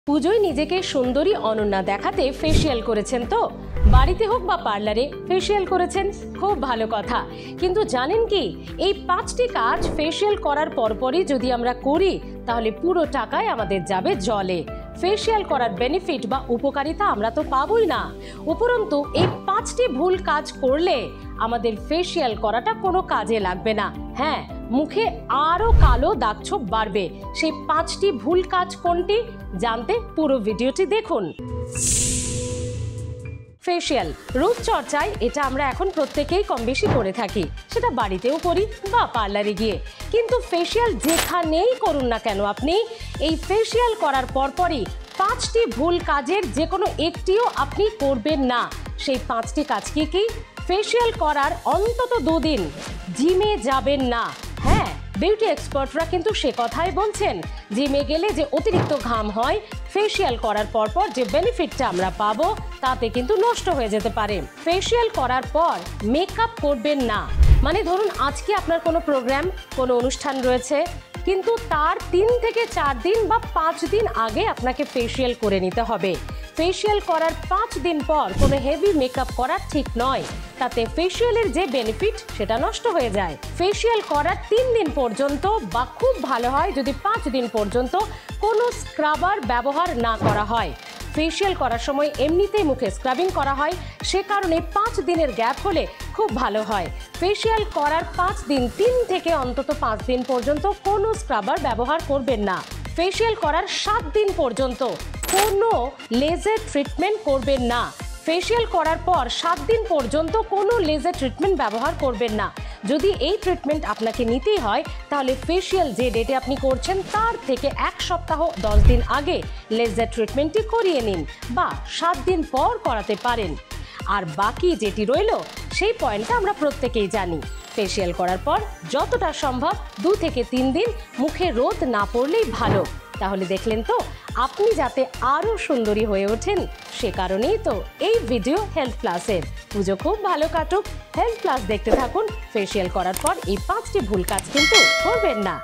পুজোয় নিজেকে সুন্দরী অনন্যা দেখাতে ফেসিয়াল করেছেন তো? বাড়িতে হোক বা পার্লারে ফেসিয়াল করেছেন, খুব ভালো কথা। কিন্তু জানেন কি, এই 5টি কাজ ফেসিয়াল করার পরপরই যদি আমরা করি তাহলে পুরো টাকায় আমাদের যাবে জলে। ফেসিয়াল করার বেনিফিট বা উপকারিতা আমরা তো পাবোই না, উপরন্তু এই 5টি ভুল কাজ করলে আমাদের ফেসিয়াল করাটা কোনো কাজে লাগবে না। হ্যাঁ, মুখে আরো কালো দাগছোপ বাড়বে। সেই 5টি ভুল কাজ কোনটি জানতে পুরো ভিডিওটি দেখুন। ফেসিয়াল রূপচর্চায় এটা আমরা এখন প্রত্যেকেই কম বেশি করে থাকি, সেটা বাড়িতেও করি বা পার্লারে গিয়ে। কিন্তু ফেসিয়াল যেখানেই করুন না কেন আপনি, এই ফেসিয়াল করার পরপরই 5টি ভুল কাজের যে কোনো একটিও আপনি করবেন না। সেই 5টি কাজ কি? ফেসিয়াল করার অন্তত 2 দিন জিমে যাবেন না। হ্যাঁ, বিউটি এক্সপার্টরা কিন্তু সে কথাই বলছেন, জিমে গেলে যে অতিরিক্ত ঘাম হয়, ফেসিয়াল করার পরপর যে বেনিফিটটা আমরা পাবো তাতে কিন্তু নষ্ট হয়ে যেতে পারে। ফেসিয়াল করার পর মেকআপ করবেন না। মানে ধরুন আজকে আপনার কোনো প্রোগ্রাম, কোনো অনুষ্ঠান রয়েছে, কিন্তু তার 3 থেকে 4 দিন বা 5 দিন আগে আপনাকে ফেসিয়াল করে নিতে হবে। ফেসিয়াল করার 5 দিন পর কোনো হেভি মেকআপ করা ঠিক নয়, তাতে ফেসিয়ালের যে বেনিফিট সেটা নষ্ট হয়ে যায়। ফেসিয়াল করার 3 দিন পর্যন্ত বা খুব ভালো হয় যদি 5 দিন পর্যন্ত কোনো স্ক্রাবার ব্যবহার না করা হয়। ফেসিয়াল করার সময় এমনিতেই মুখে স্ক্রাবিং করা হয়, সে কারণে 5 দিনের গ্যাপ হলে খুব ভালো হয়। ফেসিয়াল করার 5 দিন 3 থেকে অন্তত 5 দিন পর্যন্ত কোনো স্ক্রাবার ব্যবহার করবেন না। ফেসিয়াল করার 7 দিন পর্যন্ত কোনো লেজার ট্রিটমেন্ট করবেন না। ফেসিয়াল করার পর 7 দিন পর্যন্ত কোনো লেজার ট্রিটমেন্ট ব্যবহার করবেন না। যদি এই ট্রিটমেন্ট আপনাকে নিতেই হয় তাহলে ফেসিয়াল যে ডেটে আপনি করছেন তার থেকে 1 সপ্তাহ 10 দিন আগে লেজার ট্রিটমেন্টটি করিয়ে নিন, বা 7 দিন পর করাতে পারেন। আর বাকি যেটি রইল সেই পয়েন্টটা আমরা প্রত্যেকেই জানি। ফেসিয়াল করার পর যতটা সম্ভব 2 থেকে 3 দিন মুখে রোদ না পড়লেই ভালো। তাহলে দেখলেন তো, আপনি যাতে আরও সুন্দরী হয়ে ওঠেন, সে কারণেই তো এই ভিডিও হেলথ প্লাসের। পুজো খুব ভালো কাটুক, হেলথ প্লাস দেখতে থাকুন। ফেসিয়াল করার পর এই 5টি ভুল কাজ কিন্তু করবেন না।